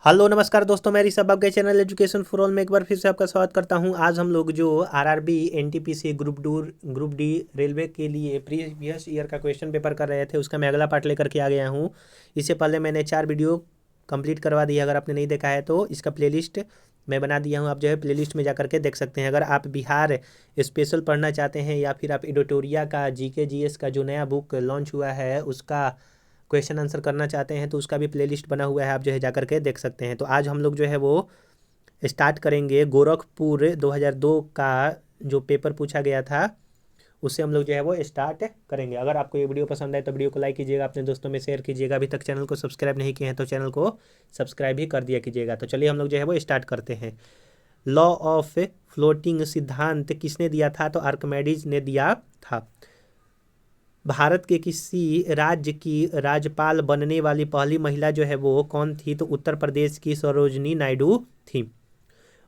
Hello नमस्कार दोस्तों, मैं ऋषभ आपके चैनल एजुकेशन फॉर ऑल में एक बार फिर से आपका स्वागत करता हूं। आज हम लोग जो RRB NTPC group D railway के लिए प्रीवियस ईयर का क्वेश्चन पेपर कर रहे थे, उसका मैं अगला पार्ट लेकर के आ गया हूं। इससे पहले मैंने 4 वीडियो कंप्लीट करवा दी है। अगर आपने नहीं देखा है तो इसका प्लेलिस्ट मैं बना दिया हूं, आप जो है प्लेलिस्ट में जा करके देख सकते हैं। अगर आप बिहार स्पेशल पढ़ना चाहते हैं या फिर आप एडिटोरिया का जीके जीएस का जो नया बुक लॉन्च हुआ है उसका क्वेश्चन आंसर करना चाहते हैं तो उसका भी प्लेलिस्ट बना हुआ है, आप जो है जा करके देख सकते हैं। तो आज हम लोग जो है वो स्टार्ट करेंगे गोरखपुर 2002 का जो पेपर पूछा गया था, उससे हम लोग जो है वो स्टार्ट करेंगे। अगर आपको ये वीडियो पसंद आए तो वीडियो को लाइक कीजिएगा, अपने दोस्तों में शेयर कीजिएगा। अभी तक चैनल को सब्सक्राइब नहीं किए हैं तो चैनल को सब्सक्राइब भी कर दिया कीजिएगा। तो चलिए हम लोग जो है वो स्टार्ट करते हैं। लॉ ऑफ फ्लोटिंग सिद्धांत किसने दिया था? तो आर्किमिडीज ने दिया था। भारत के किसी राज्य की राज्यपाल बनने वाली पहली महिला जो है वो कौन थी? तो उत्तर प्रदेश की सरोजनी नायडू थी।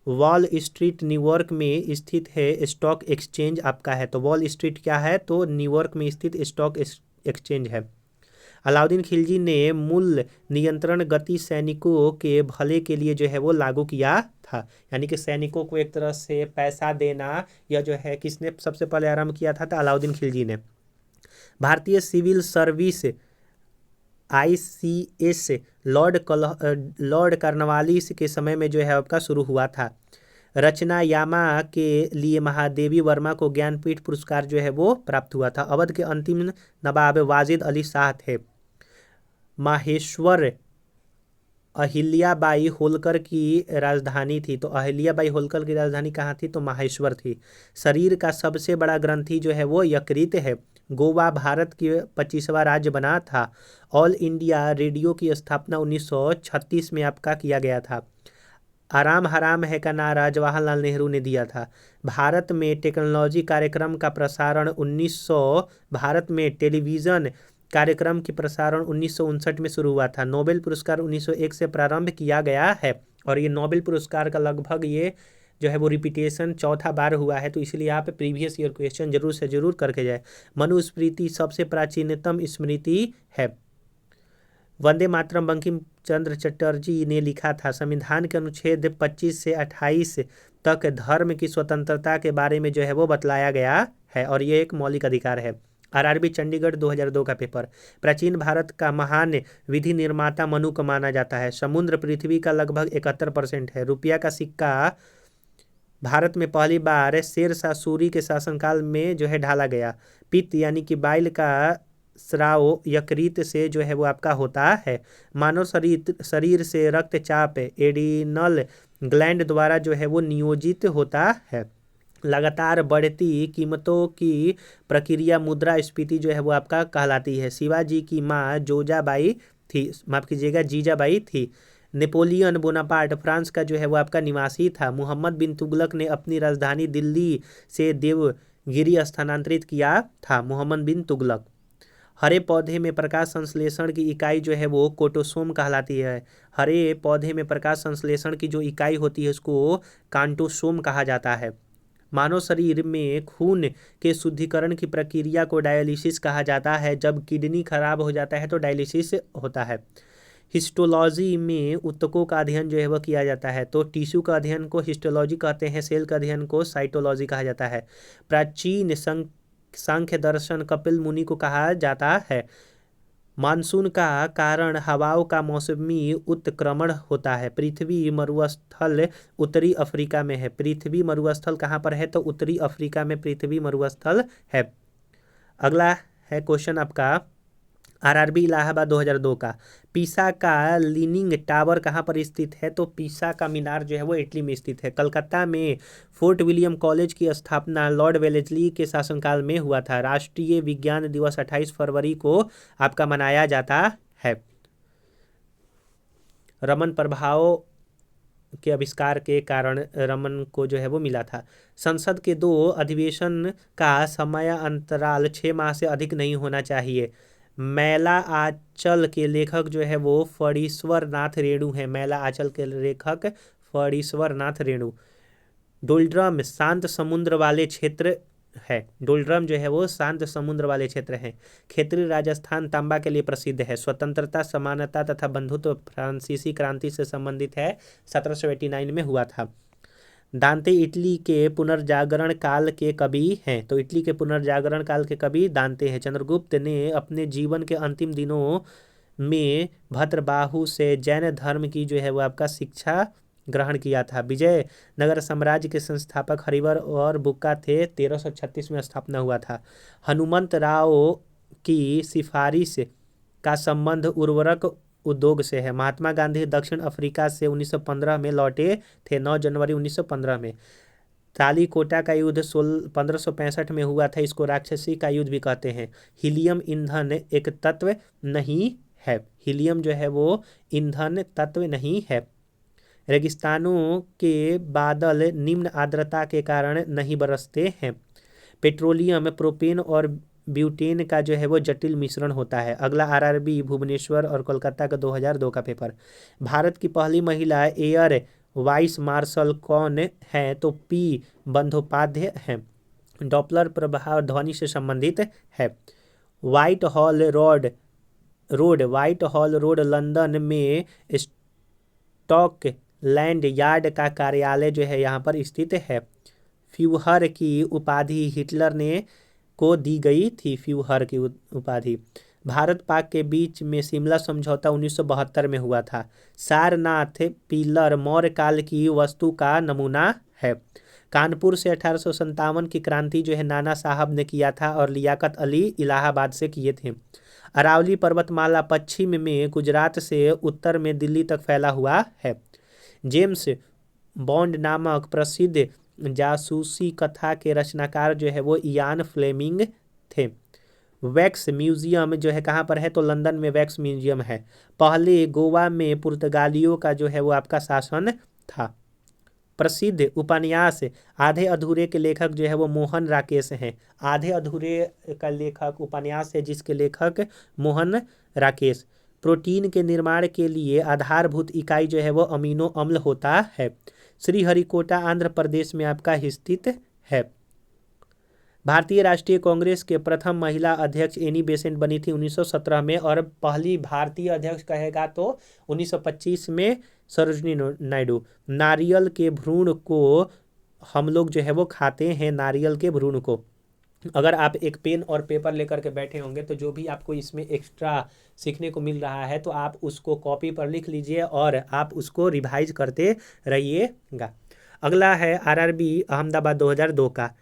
वॉल स्ट्रीट न्यूयॉर्क में स्थित है, स्टॉक एक्सचेंज आपका है। तो वॉल स्ट्रीट क्या है? तो न्यूयॉर्क में स्थित स्टॉक एक्सचेंज है। अलाउद्दीन खिलजी ने मूल नियंत्रण गति सैनिकों के भले के लिए जो है वो लागू किया था। यानी कि सैनिकों को एक तरह से पैसा देना, यह जो है किसने सबसे पहले आरंभ किया था? तो अलाउद्दीन खिलजी ने। भारतीय civil service ICS Lord Cornwallis के समय में जो है आपका शुरू हुआ था। रचना यामा के लिए महादेवी वर्मा को ज्ञानपीठ पुरस्कार जो है वो प्राप्त हुआ था। अवध के अंतिम नवाब वाजिद अली शाह थे। माहेश्वर अहिल्याबाई होलकर की राजधानी थी। तो अहिल्याबाई होलकर की राजधानी कहाँ थी? तो माहेश्वर थी। शरीर का सबसे बड़ा ग्रंथि जो है वो यकृत है। गोवा भारत की 25वां राज्य बना था। ऑल इंडिया रेडियो की स्थापना 1936 में आपका किया गया था। आराम हराम है का नारा जवाहरलाल नेहरू ने दिया था। भारत में टेक्नोलॉजी कार्यक्रम का प्रसारण 1900 भारत में टेलीविज़न कार्यक्रम की प्रसारण 1959 में शुरू हुआ था। नोबेल पुरस्कार 1901 से प्रारंभ किया गया है और ये नोबेल पुरस्कार का लगभग ये जो है वो रिपीटेशन चौथा बार हुआ है। तो इसलिए आप प्रीवियस ईयर क्वेश्चन जरूर से जरूर करके जाए। मनुस्मृति सबसे प्राचीनतम स्मृति है। वंदे मातरम बंकिम चंद्र चटर्जी ने लिखा था। संविधान के अनुच्छेद 25 से 28 तक धर्म की स्वतंत्रता के बारे में जो है वो बतलाया गया है और ये एक मौलिक अधिकार है। आरआरबी चंडीगढ़ 2002 का पेपर। प्राचीन भारत का महान विधि निर्माता मनु को माना जाता है। समुद्र पृथ्वी का लगभग 71% है। रुपया का सिक्का भारत में पहली बार शेर शाह सूरी के शासनकाल में जो है ढाला गया। पित्त यानी कि बाइल का स्राव यकृत से जो है वो आपका होता है। मानव शरीर से रक्तचाप एडिनल ग्लैंड द्वारा जो है वो नियोजित होता है। लगातार बढ़ती कीमतों की प्रक्रिया मुद्रास्फीति जो है वो आपका कहलाती है। शिवाजी की माँ जोजाबाई थी, माफ कीजिएगा जीजाबाई थी। नेपोलियन बोनापार्ट फ्रांस का जो है वो आपका निवासी था। मोहम्मद बिन तुगलक ने अपनी राजधानी दिल्ली से देवगिरी स्थानांतरित किया था। मोहम्मद बिन तुगलक। हरे पौधे में प्रकाश संश्लेषण की इकाई जो है वो कोटोसोम कहलाती है। हरे पौधे में प्रकाश संश्लेषण की जो इकाई होती है उसको कांटोसोम कहा जाता है। मानव शरीर में खून के शुद्धिकरण की प्रक्रिया को डायलिसिस कहा जाता है। जब किडनी खराब हो जाता है तो डायलिसिस होता है। हिस्टोलॉजी में ऊतकों का अध्ययन जो है वह किया जाता है। तो टिश्यू का अध्ययन को हिस्टोलॉजी कहते हैं, सेल का अध्ययन को साइटोलॉजी कहा जाता है। प्राचीन सांख्य दर्शन कपिल मुनि को कहा जाता है। मानसून का कारण हवाओं का मौसमी उत्क्रमण होता है। पृथ्वी मरुस्थल उत्तरी अफ्रीका में है। पृथ्वी मरुस्थल कहाँ पर है? तो उत्तरी अफ्रीका में पृथ्वी मरुस्थल है। अगला है क्वेश्चन आपका आरआरबी इलाहाबाद 2002 का। पीसा का लीनिंग टावर कहाँ पर स्थित है? तो पीसा का मीनार जो है वो इटली में स्थित है। कलकत्ता में फोर्ट विलियम कॉलेज की स्थापना लॉर्ड वेलेस्ली के शासनकाल में हुआ था। राष्ट्रीय विज्ञान दिवस 28 फरवरी को आपका मनाया जाता है। रमन प्रभाव के आविष्कार के कारण रमन को जो है वो मिला था। संसद के 2 अधिवेशन का समय अंतराल 6 माह से अधिक नहीं होना चाहिए। मैला आंचल के लेखक जो है वो फणीश्वर नाथ रेणु है। मैला आंचल के लेखक फणीश्वर नाथ रेणु। डोल्ड्रम शांत समुद्र वाले क्षेत्र है। डोलड्रम जो है वो शांत समुद्र वाले क्षेत्र हैं। क्षेत्रीय राजस्थान तांबा के लिए प्रसिद्ध है। स्वतंत्रता, समानता तथा बंधुत्व फ्रांसीसी क्रांति से संबंधित है, 1789 में हुआ था। दांते इटली के पुनर्जागरण काल के कवि हैं। तो इटली के पुनर्जागरण काल के कवि दांते हैं। चंद्रगुप्त ने अपने जीवन के अंतिम दिनों में भद्रबाहु से जैन धर्म की जो है वो आपका शिक्षा ग्रहण किया था। विजयनगर साम्राज्य के संस्थापक हरिवर और बुक्का थे। 1336 में स्थापना हुआ था। हनुमंत राव की सिफारिश का संबंध उर्वरक उद्योग से है। महात्मा गांधी दक्षिण अफ्रीका से 1915 में लौटे थे, 9 जनवरी 1915 में। तालीकोटा का युद्ध 1565 में हुआ था। इसको राक्षसी का युद्ध भी कहते हैं। हीलियम ईंधन एक तत्व नहीं है। हीलियम जो है वो ईंधन तत्व नहीं है। रेगिस्तानों के बादल निम्न आर्द्रता के कारण नहीं बरसते हैं। पेट्रोलियम, प्रोपेन और ब्यूटेन का जो है वो जटिल मिश्रण होता है। अगला आरआरबी भुवनेश्वर और कोलकाता का 2002 का पेपर। भारत की पहली महिला एयर वाइस मार्शल कौन है? तो पी बंदोपाध्याय हैं। डॉपलर प्रभाव ध्वनि से संबंधित है। व्हाइट हॉल रोड लंदन में स्टॉकलैंड यार्ड का कार्यालय जो है यहाँ पर स्थित है। फ्यूहर की उपाधि हिटलर ने को दी गई थी। फ्यूहर की उपाधि। भारत पाक के बीच में शिमला समझौता 1972 में हुआ था। सारनाथ पिलर मौर्य काल की वस्तु का नमूना है। कानपुर से 1857 की क्रांति जो है नाना साहब ने किया था और लियाकत अली इलाहाबाद से किए थे। अरावली पर्वतमाला पश्चिम में गुजरात से उत्तर में दिल्ली तक फैला हुआ है। जेम्स बॉन्ड नामक प्रसिद्ध जासूसी कथा के रचनाकार जो है वो इयान फ्लेमिंग थे। वैक्स म्यूजियम जो है कहाँ पर है? तो लंदन में वैक्स म्यूजियम है। पहले गोवा में पुर्तगालियों का जो है वो आपका शासन था। प्रसिद्ध उपन्यास आधे अधूरे के लेखक जो है वो मोहन राकेश हैं। आधे अधूरे का लेखक उपन्यास है जिसके लेखक मोहन राकेश। प्रोटीन के निर्माण के लिए आधारभूत इकाई जो है वो अमीनो अम्ल होता है। श्रीहरिकोटा आंध्र प्रदेश में आपका स्थित है। भारतीय राष्ट्रीय कांग्रेस के प्रथम महिला अध्यक्ष एनी बेसेंट बनी थी 1917 में। और पहली भारतीय अध्यक्ष कहेगा तो 1925 में सरोजिनी नायडू। नारियल के भ्रूण को हम लोग जो है वो खाते हैं। नारियल के भ्रूण को अगर आप एक पेन और पेपर लेकर के बैठे होंगे तो जो भी आपको इसमें एक्स्ट्रा सीखने को मिल रहा है तो आप उसको कॉपी पर लिख लीजिए और आप उसको रिवाइज करते रहिएगा। अगला है आरआरबी अहमदाबाद 2002 का।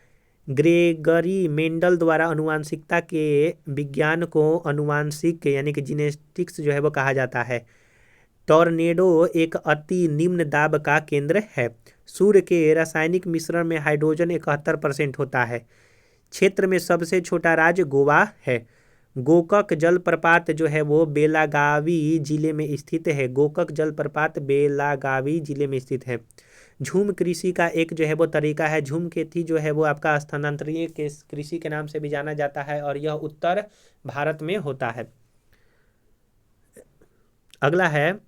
ग्रेगरी मेंडल द्वारा अनुवांशिकता के विज्ञान को अनुवांशिक यानी कि जीनेटिक्स जो है वो कहा जाता है। टॉर्नेडो एक अति निम्न दाब का केंद्र है। सूर्य के रासायनिक मिश्रण में हाइड्रोजन 71% होता है। क्षेत्र में सबसे छोटा राज्य गोवा है। गोकक जलप्रपात जो है वो बेलागावी जिले में स्थित है। गोकक जलप्रपात बेलागावी जिले में स्थित है। झूम कृषि का एक जो है वो तरीका है। झूम खेती जो है वो आपका स्थानांतरीय कृषि के नाम से भी जाना जाता है और यह उत्तर भारत में होता है। अगला है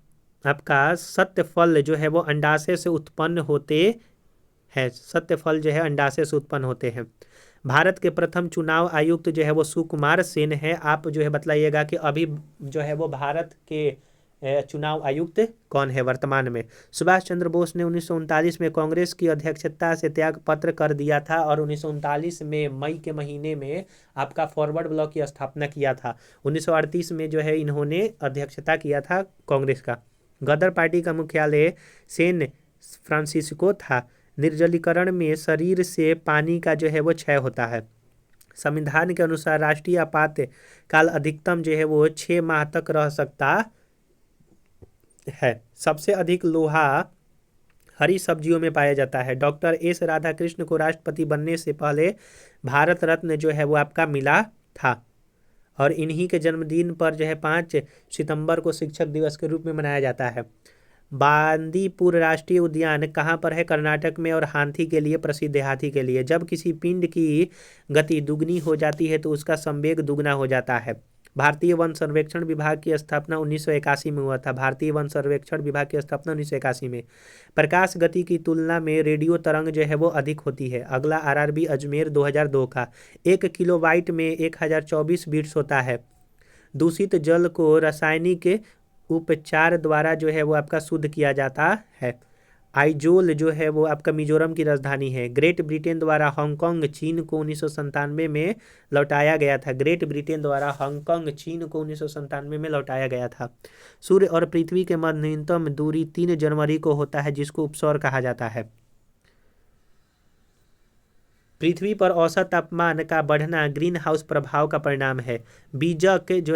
आपका सत्य फल जो है वो अंडाशय से उत्पन्न होते हैं। सत्य फल जो है अंडाशय से उत्पन्न होते हैं। भारत के प्रथम चुनाव आयुक्त जो है वो सुकुमार सेन है। आप जो है बतलाइएगा कि अभी जो है वो भारत के चुनाव आयुक्त कौन है वर्तमान में। सुभाष चंद्र बोस ने 1939 में कांग्रेस की अध्यक्षता से त्याग पत्र कर दिया था और 1939 में मई के महीने में आपका फॉरवर्ड ब्लॉक की स्थापना किया था। 1938 में जो है इन्होंने अध्यक्षता किया था कांग्रेस का। गदर पार्टी का मुख्यालय सैन फ्रांसिस्को था। निर्जलीकरण में शरीर से पानी का जो है वो क्षय होता है। संविधान के अनुसार राष्ट्रीय आपातकाल अधिकतम जो है वो 6 माह तक रह सकता है। सबसे अधिक लोहा हरी सब्जियों में पाया जाता है। डॉक्टर एस राधाकृष्ण को राष्ट्रपति बनने से पहले भारत रत्न जो है वो आपका मिला था और इन्हीं के जन्मदिन पर जो है 5 सितंबर को शिक्षक दिवस के रूप में मनाया जाता है। बांदीपुर राष्ट्रीय उद्यान कहाँ पर है? कर्नाटक में और हाथी के लिए प्रसिद्ध है। हाथी के लिए जब किसी पिंड की गति दुगनी हो जाती है तो उसका संवेग दुगना हो जाता है। भारतीय वन सर्वेक्षण विभाग की स्थापना 1981 में हुआ था। भारतीय वन सर्वेक्षण विभाग की स्थापना 1981 में। प्रकाश गति की तुलना में रेडियो तरंग जो है वो अधिक होती है। अगला आरआरबी अजमेर 2002 का। 1 किलोबाइट में 1024 बिट्स होता है। दूषित जल को रासायनिक उपचार द्वारा जो है वो आपका शुद्ध किया जाता है। आइजोल जो है वो आपका मिजोरम की राजधानी है। ग्रेट ब्रिटेन द्वारा हांगकांग चीन को 1997 में लौटाया गया था। ग्रेट ब्रिटेन द्वारा हांगकांग चीन को 1997 में लौटाया गया था। सूर्य और पृथ्वी के मध्य न्यूनतम दूरी 3 जनवरी को होता है, जिसको उपसौर कहा जाता है। पृथ्वी पर औसत तापमान का बढ़ना ग्रीन हाउस प्रभाव का परिणाम है। बीजक जो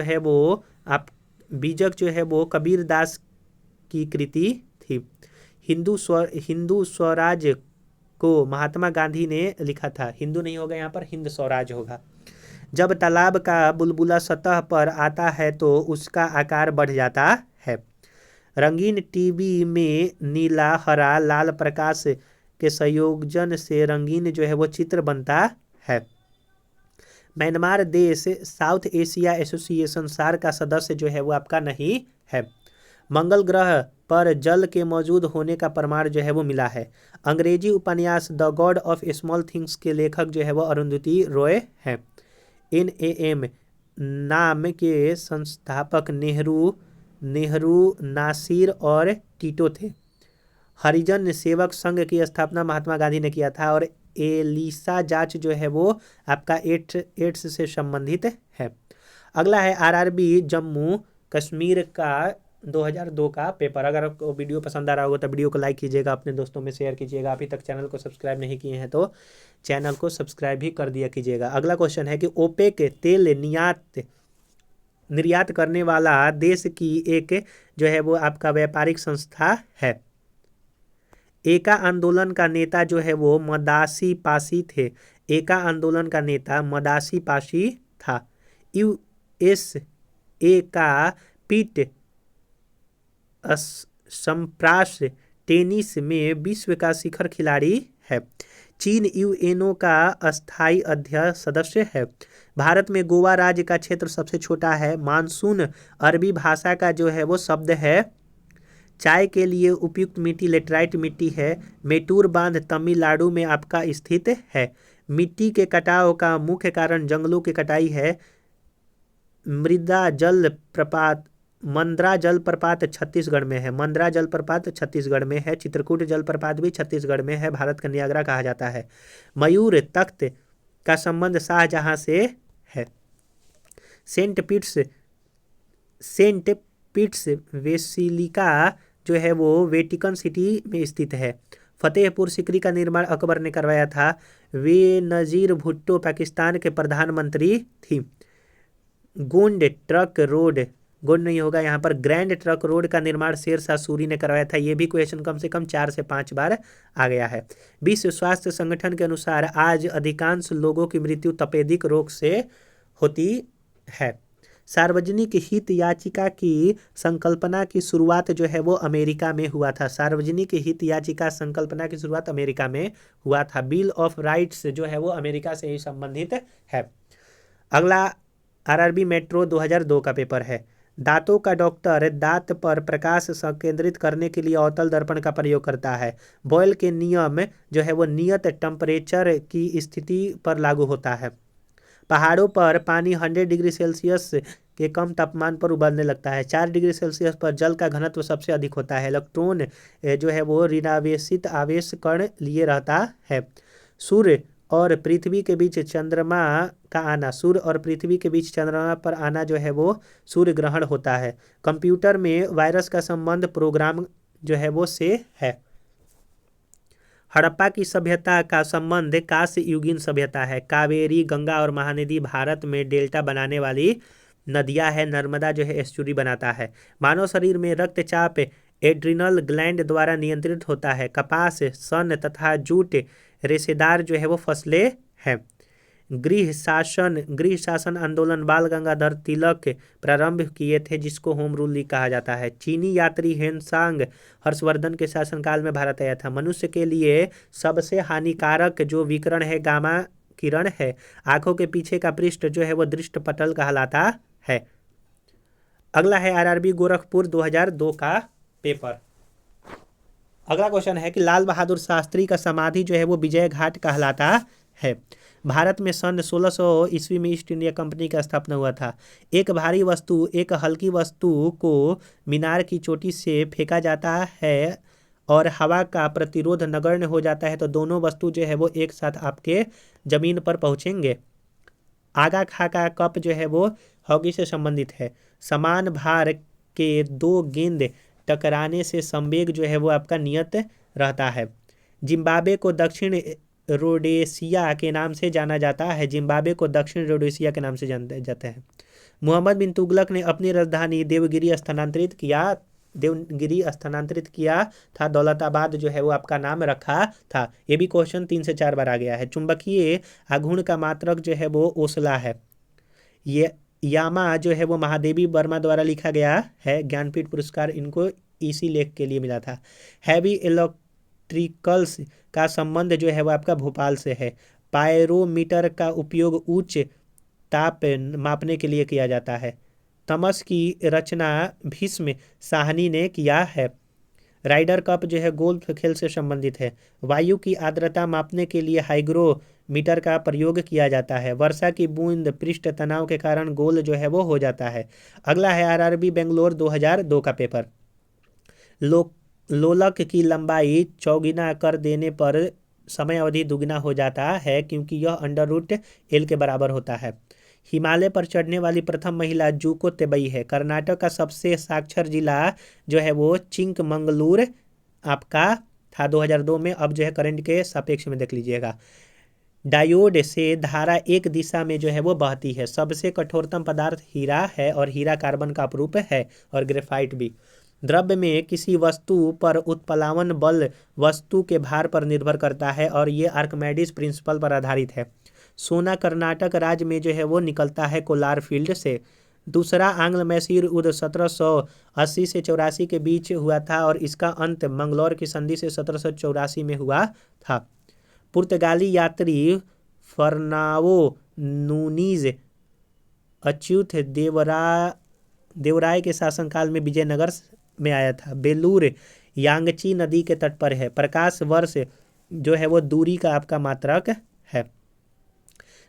है वो कबीरदास की कृति थी। हिंदू स्वराज को महात्मा गांधी ने लिखा था। हिंदू नहीं होगा यहाँ पर, हिंद स्वराज होगा। जब तालाब का बुलबुला सतह पर आता है तो उसका आकार बढ़ जाता है। रंगीन टीवी में नीला, हरा, लाल प्रकाश के संयोजन से रंगीन जो है वो चित्र बनता है। म्यांमार देश साउथ एशिया एसोसिएशन सार का सदस्य जो है वो आपका नहीं है। मंगल ग्रह पर जल के मौजूद होने का प्रमाण जो है वो मिला है। अंग्रेजी उपन्यास the God of small things के लेखक जो है वो अरुंधति रॉय हैं। NAM नाम के संस्थापक नेहरू, नासिर और टीटो थे। हरिजन सेवक संघ की स्थापना महात्मा गांधी ने किया था। और एलिसा जांच जो है वो आपका एड्स से संबंधित है। अगला है आरआरबी जम्मू कश्मीर का 2002 का पेपर। अगर आपको वीडियो पसंद आ रहा होगा तो वीडियो को लाइक कीजिएगा, अपने दोस्तों में शेयर कीजिएगा। अभी तक चैनल को सब्सक्राइब नहीं किए हैं तो चैनल को सब्सक्राइब भी कर दिया कीजिएगा। अगला क्वेश्चन है कि ओपेक तेल निर्यात करने वाला देश की एक जो है वो आपका व्यापारिक संस्था है। एका आंदोलन का नेता जो है वो मदासी पासी थे। एका आंदोलन का नेता मदासी पासी था। USA का पीट सम्प्रास टेनिस में विश्व का शिखर खिलाड़ी है। चीन UNO का अस्थायी अध्यक्ष सदस्य है। भारत में गोवा राज्य का क्षेत्र सबसे छोटा है। मानसून अरबी भाषा का जो है वो शब्द है। चाय के लिए उपयुक्त मिट्टी लेटराइट मिट्टी है। मेटूर बांध तमिलनाडु में आपका स्थित है। मिट्टी के कटाव का मुख्य कारण जंगलों की कटाई है। मंद्रा जलप्रपात छत्तीसगढ़ में है। मंद्रा जलप्रपात छत्तीसगढ़ में है। चित्रकूट जलप्रपात भी छत्तीसगढ़ में है। भारत का नियाग्रा कहा जाता है। मयूर तख्त का संबंध शाहजहां से है। सेंट पीट्स बेसिलिका जो है वो वेटिकन सिटी में स्थित है। फतेहपुर सीकरी का निर्माण अकबर ने करवाया था। बेनजीर भुट्टो पाकिस्तान के प्रधानमंत्री थी। गोंड नहीं होगा यहाँ पर। ग्रैंड ट्रक रोड का निर्माण शेरशाह सूरी ने करवाया था। ये भी क्वेश्चन कम से कम 4 से 5 बार आ गया है। विश्व स्वास्थ्य संगठन के अनुसार आज अधिकांश लोगों की मृत्यु तपेदिक रोग से होती है। सार्वजनिक हित याचिका की संकल्पना की शुरुआत जो है वो अमेरिका में हुआ था। सार्वजनिक हित याचिका संकल्पना की शुरुआत अमेरिका में हुआ था। बिल ऑफ राइट्स जो है वो अमेरिका से ही संबंधित है। अगला आरआरबी मेट्रो 2002 का पेपर है। दांतों का डॉक्टर दांत पर प्रकाश केंद्रित करने के लिए अवतल दर्पण का प्रयोग करता है। बॉयल के नियम जो है वो नियत टेम्परेचर की स्थिति पर लागू होता है। पहाड़ों पर पानी 100 डिग्री सेल्सियस के कम तापमान पर उबलने लगता है। 4 डिग्री सेल्सियस पर जल का घनत्व सबसे अधिक होता है। इलेक्ट्रॉन जो है वो ऋणावेशित आवेश कण लिए रहता है। सूर्य और पृथ्वी के बीच चंद्रमा पर आना जो है वो सूर्य ग्रहण होता है। कंप्यूटर में वायरस का संबंध प्रोग्राम जो है वो से है। हड़प्पा की सभ्यता का संबंध कांस्य युगीन सभ्यता है। कावेरी, गंगा और महानदी भारत में डेल्टा बनाने वाली नदियां है। नर्मदा जो है एस्चुरी बनाता है। मानव शरीर में रक्तचाप एड्रिनल ग्लैंड द्वारा नियंत्रित होता है। कपास, सन तथा जूट रेशेदार जो है वो फसलें हैं। गृह शासन आंदोलन बाल गंगाधर तिलक प्रारंभ किए थे, जिसको होम रूल लीग कहा जाता है। चीनी यात्री हेनसांग हर्षवर्धन के शासनकाल में भारत आया था। मनुष्य के लिए सबसे हानिकारक जो विकिरण है गामा किरण है। आंखों के पीछे का पृष्ठ जो है वो दृष्टपटल कहलाता है। है। अगला है आरआरबी गोरखपुर 2002 का पेपर। अगला क्वेश्चन है कि लाल बहादुर शास्त्री का समाधि जो है वो विजय घाट कहलाता है। भारत में सन 1600 ईस्वी में ईस्ट इंडिया कंपनी का स्थापना हुआ था। एक भारी वस्तु एक हल्की वस्तु को मीनार की चोटी से फेंका जाता है और हवा का प्रतिरोध नगण्य हो जाता है तो दोनों वस्तु जो है वो एक साथ आपके जमीन पर पहुंचेंगे। आगा खा का कप जो है वो हॉकी से संबंधित है। समान भार के दो गेंद टकराने से संवेग जो है वो आपका नियत रहता है। जिम्बाब्वे को दक्षिण रोडेशिया के नाम से जाना जाता है। जिम्बाब्वे को दक्षिण रोडेशिया के नाम से जाना जाता है। मोहम्मद बिन तुगलक ने अपनी राजधानी देवगिरी स्थानांतरित किया था। दौलताबाद जो है वो आपका नाम रखा था। ये भी क्वेश्चन 3 से 4 बार आ गया है। चुंबकीय आघूर्ण का मात्रक जो है वो ओस्ला है। ये यामा जो है वो महादेवी वर्मा द्वारा लिखा गया है। ज्ञानपीठ पुरस्कार इनको इसी लेख के लिए मिला था। हैवी इलेक्ट्रिकल्स का संबंध जो है वो आपका भोपाल से है। पायरोमीटर का उपयोग उच्च ताप मापने के लिए किया जाता है। तमस की रचना भीष्म साहनी ने किया है। राइडर कप जो है गोल्फ खेल से संबंधित है। वायु की आर्द्रता मापने के लिए हाइग्रोमीटर का प्रयोग किया जाता है। वर्षा की बूंद पृष्ठ तनाव के कारण गोल जो है वो हो जाता है। अगला है आरआरबी बेंगलोर 2002 का पेपर। लोलक की लंबाई चौगुना कर देने पर समय अवधि दुगना हो जाता है क्योंकि यह अंडर रूट एल के बराबर होता है। हिमालय पर चढ़ने वाली प्रथम महिला जूको तेबई है। कर्नाटक का सबसे साक्षर जिला जो है वो चिंकमंगलूर आपका था 2002 में। अब जो है करंट के सापेक्ष में देख लीजिएगा। डायोड से धारा एक दिशा में जो है वो बहती है। सबसे कठोरतम पदार्थ हीरा है और हीरा कार्बन का अपरूप है और ग्रेफाइट भी। द्रव्य में किसी वस्तु पर उत्प्लावन बल वस्तु के भार पर निर्भर करता है और ये आर्किमिडीज प्रिंसिपल पर आधारित है। सोना कर्नाटक राज्य में जो है वो निकलता है कोलार फील्ड से। दूसरा आंग्ल मैसूर युद्ध 1780 से 84 के बीच हुआ था और इसका अंत मंगलौर की संधि से 1784 में हुआ था। पुर्तगाली यात्री फर्नाओ नूनीज अच्युत देवराय के शासनकाल में विजयनगर में आया था। बेलूर यांगची नदी के तट पर है। प्रकाश वर्ष जो है वो दूरी का आपका मात्रक है।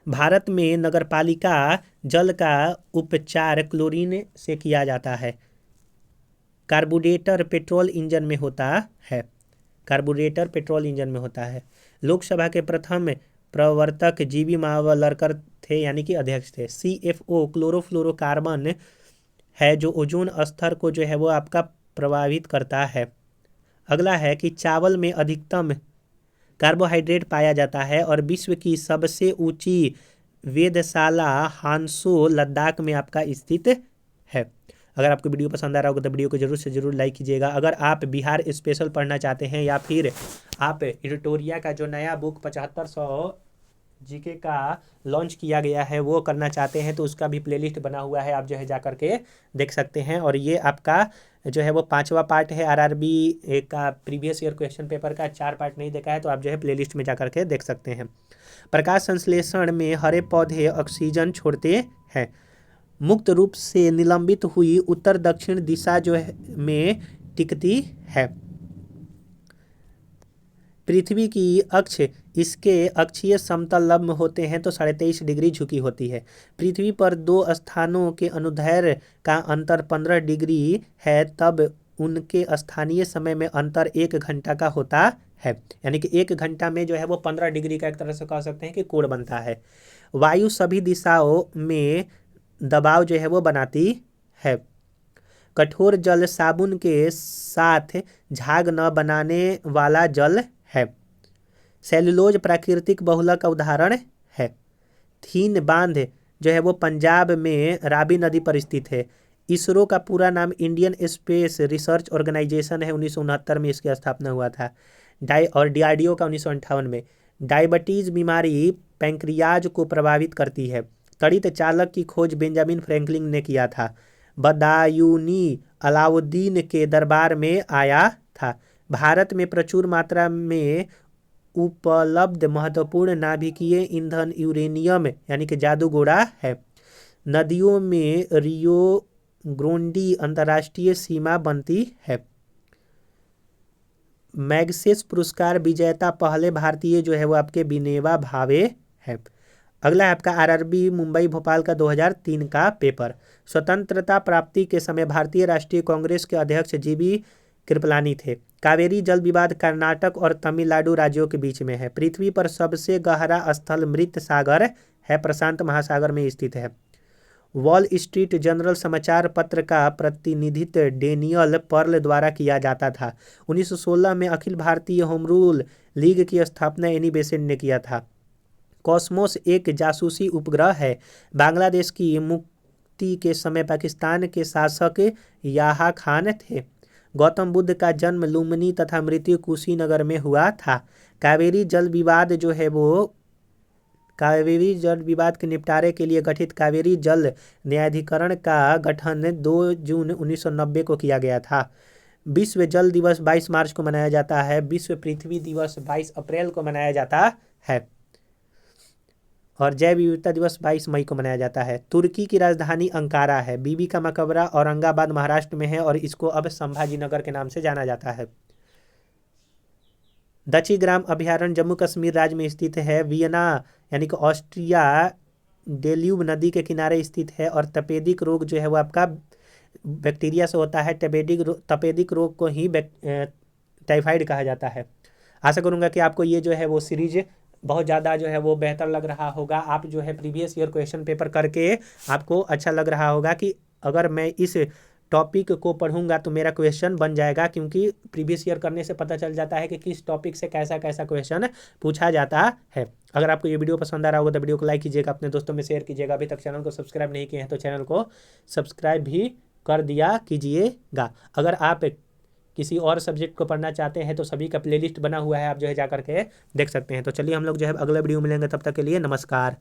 भारत में नगरपालिका जल का उपचार क्लोरीन से किया जाता है। कार्बोरेटर पेट्रोल इंजन में होता है। कार्बोरेटर पेट्रोल इंजन में होता है। लोकसभा के प्रथम प्रवर्तक जीवी मावलकर थे यानी कि अध्यक्ष थे। CFO क्लोरोफ्लोरोकार्बन है जो ओजोन स्तर को जो है वो आपका प्रभावित करता है। अगला है कि चावल में अधिकतम कार्बोहाइड्रेट पाया जाता है और विश्व की सबसे ऊंची वेधशाला हांसो लद्दाख में आपका स्थित है। अगर आपको वीडियो पसंद आ रहा होगा तो वीडियो को जरूर से जरूर लाइक कीजिएगा। अगर आप बिहार स्पेशल पढ़ना चाहते हैं या फिर आप एडिटोरिया का जो नया बुक 7500 जीके का लॉन्च किया गया है वो करना चाहते हैं तो उसका भी प्लेलिस्ट बना हुआ है, आप जो है जा कर के देख सकते हैं। और ये आपका जो है वो 5वां पार्ट है आरआरबी का प्रीवियस ईयर क्वेश्चन पेपर का। 4 पार्ट नहीं देखा है तो आप जो है प्लेलिस्ट में जा कर के देख सकते हैं। प्रकाश संश्लेषण में हरे पौधे ऑक्सीजन छोड़ते हैं। मुक्त रूप से निलंबित हुई उत्तर दक्षिण दिशा जो है में टिकती है। पृथ्वी की अक्ष इसके अक्षीय समतल लंब होते हैं तो 23.5 डिग्री झुकी होती है। पृथ्वी पर दो स्थानों के अनुदैर्ध्य का अंतर 15 डिग्री है तब उनके स्थानीय समय में अंतर 1 घंटा का होता है। यानी कि 1 घंटा में जो है वो 15 डिग्री का एक तरह से कह सकते हैं कि कोण बनता है। वायु सभी दिशाओं में दबाव जो है वो बनाती है। कठोर जल साबुन के साथ झाग न बनाने वाला जल है। सेलुलोज प्राकृतिक बहुलक का उदाहरण है। थीन बांध जो है वो पंजाब में रावी नदी पर स्थित है। इसरो का पूरा नाम इंडियन स्पेस रिसर्च ऑर्गेनाइजेशन है। 1969 में इसकी स्थापना हुआ था। DRDO का 1958 में। डायबिटीज बीमारी पैंक्रियाज को प्रभावित करती है। तड़ित चालक की खोज बेंजामिन फ्रैंकलिन ने किया था। बदायूनी अलाउद्दीन के दरबार में आया था। भारत में प्रचुर मात्रा में उपलब्ध महत्वपूर्ण नाभिकीय ईंधन यूरेनियम यानी कि जादूगोड़ा है। नदियों में रियो ग्रोंडी अंतर्राष्ट्रीय सीमा बनती है। मैग्सेस पुरस्कार विजेता पहले भारतीय जो है वो आपके विनोबा भावे है। अगला है आपका आरआरबी मुंबई भोपाल का 2003 का पेपर। स्वतंत्रता प्राप्ति के समय भारतीय राष्ट्रीय कांग्रेस के अध्यक्ष जीबी कृपलानी थे। कावेरी जल विवाद कर्नाटक और तमिलनाडु राज्यों के बीच में है। पृथ्वी पर सबसे गहरा स्थल मृत सागर है, प्रशांत महासागर में स्थित है। वॉल स्ट्रीट जर्नल समाचार पत्र का प्रतिनिधित्व डेनियल पर्ल द्वारा किया जाता था। 1916 में Akhil Bharatiya home rule league की स्थापना एनी बेसेंट ने किया था। कॉस्मोस एक जासूसी उपग्रह है। बांग्लादेश की मुक्ति के समय पाकिस्तान के शासक याहा खान थे। गौतम बुद्ध का जन्म लुम्बिनी तथा मृत्यु कुशीनगर में हुआ था। कावेरी जल विवाद जो है वो कावेरी जल विवाद के निपटारे के लिए गठित कावेरी जल न्यायाधिकरण का गठन 2 जून 1990 को किया गया था। विश्व जल दिवस 22 मार्च को मनाया जाता है। विश्व पृथ्वी दिवस 22 अप्रैल को मनाया जाता है और जैव विविधता दिवस 22 मई को मनाया जाता है। तुर्की की राजधानी अंकारा है। बीबी का मकबरा औरंगाबाद महाराष्ट्र में है और इसको अब संभाजी नगर के नाम से जाना जाता है। दक्षिग्राम अभयारण्य जम्मू कश्मीर राज्य में स्थित है। वियना यानी कि ऑस्ट्रिया डेल्यूब नदी के किनारे स्थित है और तपेदिक रोग जो है वो आपका बैक्टीरिया से होता है। तपेदिक रोग को ही टाइफाइड कहा जाता है। आशा करूंगा कि आपको ये जो है वो सीरीज बहुत ज़्यादा जो है वो बेहतर लग रहा होगा। आप जो है प्रीवियस ईयर क्वेश्चन पेपर करके आपको अच्छा लग रहा होगा कि अगर मैं इस टॉपिक को पढ़ूंगा तो मेरा क्वेश्चन बन जाएगा, क्योंकि प्रीवियस ईयर करने से पता चल जाता है कि किस टॉपिक से कैसा कैसा क्वेश्चन पूछा जाता है। अगर आपको ये वीडियो पसंद आ रहा होगा तो वीडियो को लाइक कीजिएगा, अपने दोस्तों में शेयर कीजिएगा। अभी तक चैनल को सब्सक्राइब नहीं किए हैं तो चैनल को सब्सक्राइब भी कर दिया कीजिएगा। अगर आप किसी और सब्जेक्ट को पढ़ना चाहते हैं तो सभी का प्लेलिस्ट बना हुआ है, आप जो है जा करके देख सकते हैं। तो चलिए हम लोग जो है अगला वीडियो मिलेंगे, तब तक के लिए नमस्कार।